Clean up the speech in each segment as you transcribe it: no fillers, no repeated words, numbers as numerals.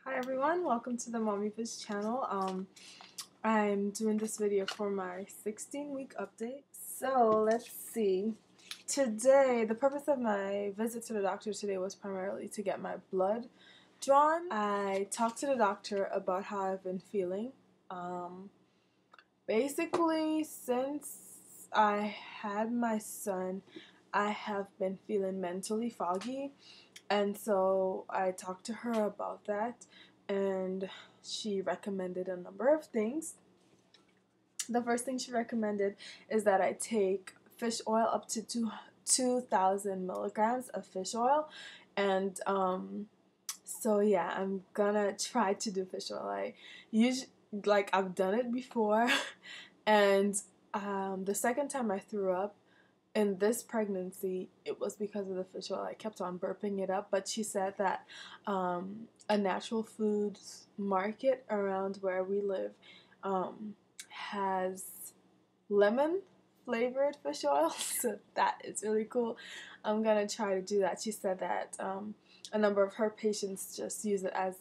Hi everyone, welcome to the Mommy Biz channel. I'm doing this video for my 16-week update. So let's see. Today, the purpose of my visit to the doctor today was primarily to get my blood drawn. I talked to the doctor about how I've been feeling. Basically, since I had my son, I have been feeling mentally foggy. And so I talked to her about that, and she recommended a number of things. The first thing she recommended is that I take fish oil up to 2,000 milligrams of fish oil. And so yeah, I'm gonna try to do fish oil. I've done it before, and the second time I threw up in this pregnancy, it was because of the fish oil. I kept on burping it up, but she said that a natural foods market around where we live has lemon flavored fish oil, so that is really cool. I'm gonna try to do that. She said that a number of her patients just use it as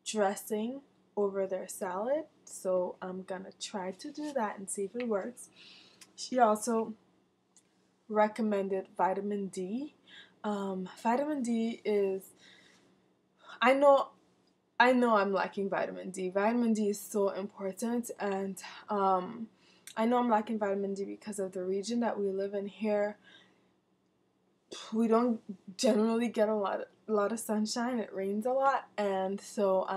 dressing over their salad, so I'm gonna try to do that and see if it works. She also recommended vitamin D. Vitamin D is, I know I'm lacking vitamin D. Vitamin D is so important, and I know I'm lacking vitamin D because of the region that we live in here. We don't generally get a lot of sunshine. It rains a lot, and so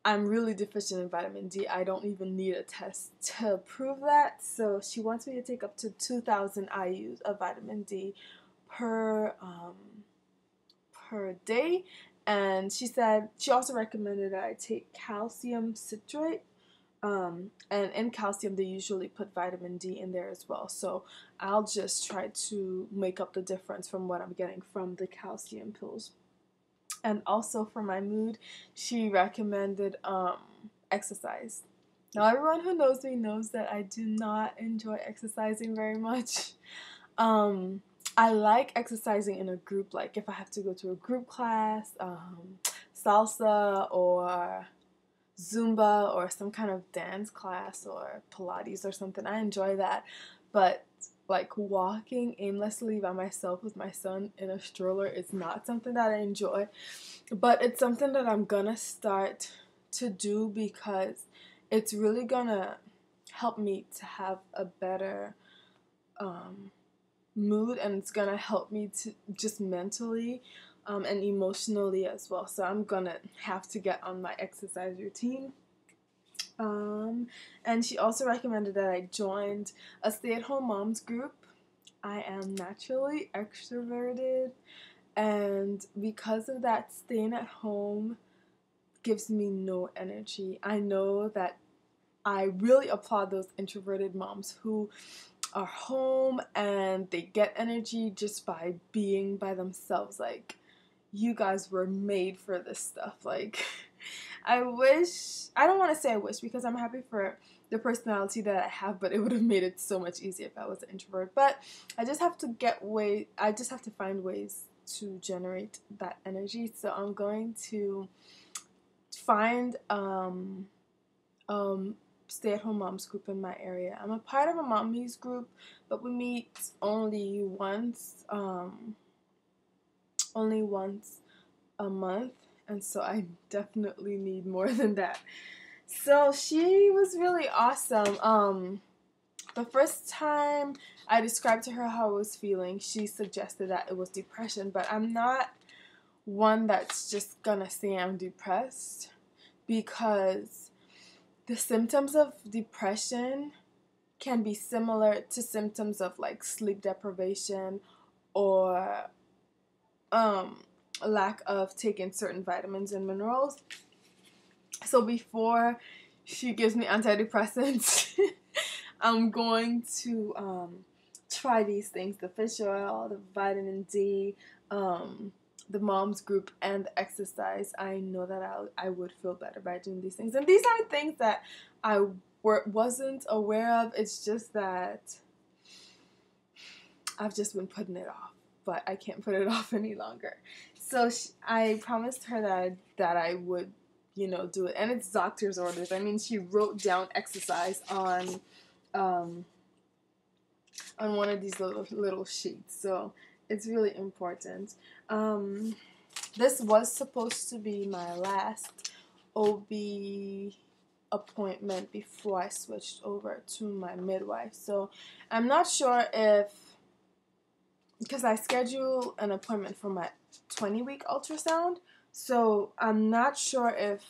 I'm really deficient in vitamin D. I don't even need a test to prove that. So she wants me to take up to 2,000 IUs of vitamin D per day. And she also recommended that I take calcium citrate. And in calcium, they usually put vitamin D in there as well. So I'll just try to make up the difference from what I'm getting from the calcium pills. And also for my mood, she recommended exercise. Now everyone who knows me knows that I do not enjoy exercising very much. I like exercising in a group, like if I have to go to a group class, salsa or Zumba or some kind of dance class or Pilates or something. I enjoy that. But like walking aimlessly by myself with my son in a stroller is not something that I enjoy. But it's something that I'm gonna start to do because it's really gonna help me to have a better mood, and it's gonna help me to just mentally and emotionally as well. So I'm gonna have to get on my exercise routine. And she also recommended that I joined a stay-at-home moms group. I am naturally extroverted, and because of that, staying at home gives me no energy. I know that I really applaud those introverted moms who are home and they get energy just by being by themselves. Like, you guys were made for this stuff. Like, I don't want to say I wish, because I'm happy for the personality that I have, but it would have made it so much easier if I was an introvert. But I just have to find ways to generate that energy. So I'm going to find stay-at-home moms group in my area. I'm a part of a mommies group, but we meet only once a month, and so I definitely need more than that. So she was really awesome. The first time I described to her how I was feeling, she suggested that it was depression, but I'm not one that's just gonna say I'm depressed, because the symptoms of depression can be similar to symptoms of like sleep deprivation or lack of taking certain vitamins and minerals. So before she gives me antidepressants, I'm going to try these things: the fish oil, the vitamin D, the moms group, and the exercise. I know that I would feel better by doing these things. And these aren't things that I wasn't aware of. It's just that I've just been putting it off, but I can't put it off any longer. So I promised her that I would, you know, do it, and it's doctor's orders. I mean, she wrote down exercise um, on one of these little sheets, so it's really important. This was supposed to be my last OB appointment before I switched over to my midwife. So I'm not sure if, because I scheduled an appointment for my 20-week ultrasound, so I'm not sure if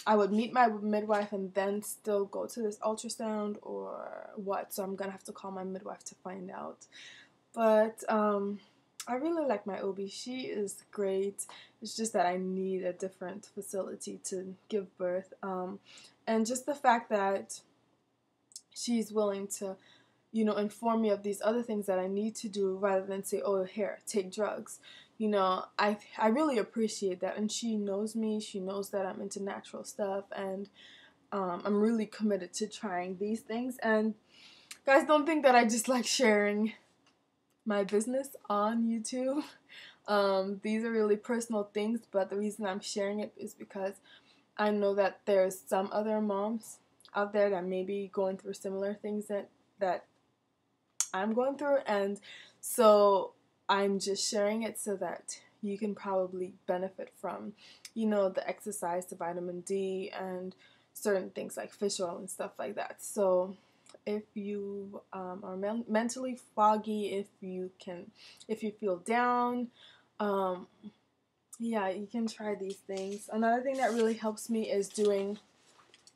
I would meet my midwife and then still go to this ultrasound or what. So I'm gonna have to call my midwife to find out. But I really like my OB. She is great. It's just that I need a different facility to give birth. And just the fact that she's willing to, you know, inform me of these other things that I need to do rather than say, oh, here, take drugs. You know, I really appreciate that. And she knows me. She knows that I'm into natural stuff. And I'm really committed to trying these things. And guys, don't think that I just like sharing my business on YouTube. These are really personal things, but the reason I'm sharing it is because I know that there's some other moms out there that may be going through similar things that I'm going through, and so I'm just sharing it so that you can probably benefit from, you know, the exercise, the vitamin D, and certain things like fish oil and stuff like that. So if you are mentally foggy, if you feel down, yeah, you can try these things. Another thing that really helps me is doing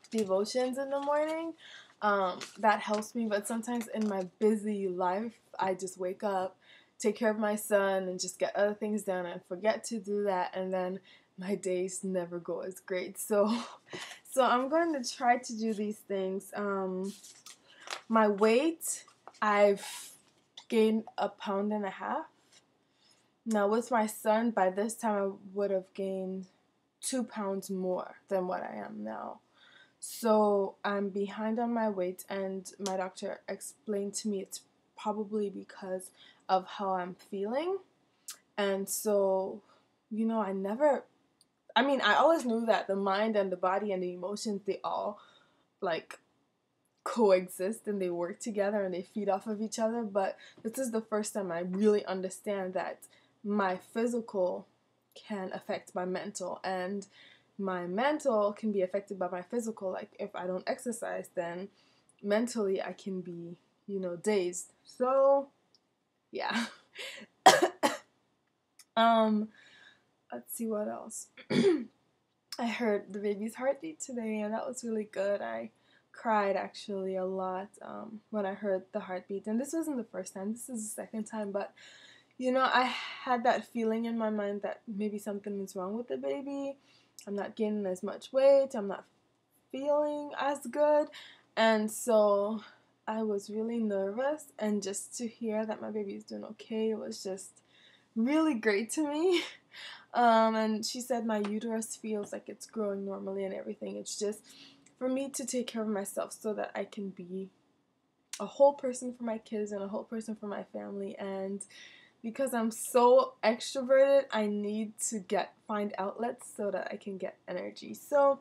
devotions in the morning. That helps me, but sometimes in my busy life, I just wake up, take care of my son, and just get other things done and forget to do that, and then my days never go as great. So I'm going to try to do these things. My weight, I've gained 1.5 pounds. Now with my son, by this time I would have gained 2 pounds more than what I am now. So I'm behind on my weight, and my doctor explained to me it's probably because of how I'm feeling. And so, you know, I always knew that the mind and the body and the emotions, they all like coexist and they work together and they feed off of each other. But this is the first time I really understand that my physical can affect my mental, and my mental can be affected by my physical. Like if I don't exercise, then mentally I can be, you know, dazed. So yeah. Let's see what else. I heard the baby's heartbeat today, and that was really good. I cried actually a lot when I heard the heartbeat, and this wasn't the first time, this is the second time, but you know, I had that feeling in my mind that maybe something is wrong with the baby. I'm not gaining as much weight, I'm not feeling as good, and so I was really nervous, and just to hear that my baby is doing okay was just really great to me. And she said my uterus feels like it's growing normally and everything. It's just for me to take care of myself so that I can be a whole person for my kids and a whole person for my family. And because I'm so extroverted, I need to find outlets so that I can get energy. So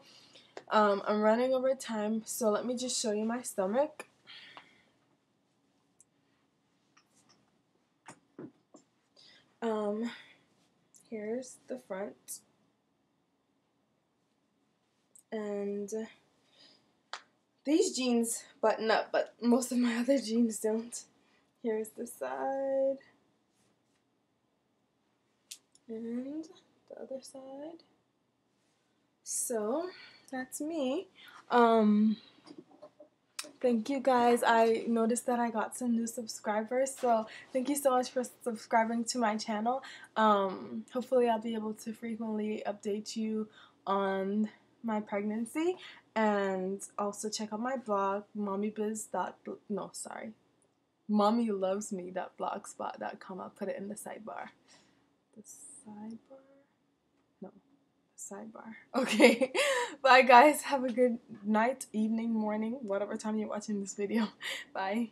I'm running over time, so let me just show you my stomach. Here's the front, and these jeans button up, but most of my other jeans don't. Here's the side, and the other side. So that's me. Thank you guys. I noticed that I got some new subscribers, so thank you so much for subscribing to my channel. Hopefully I'll be able to frequently update you on my pregnancy, and also check out my blog, mommylovesme.blogspot.com. I'll put it in the sidebar. The sidebar? No. Sidebar. Okay. Bye guys. Have a good night, evening, morning, whatever time you're watching this video. Bye.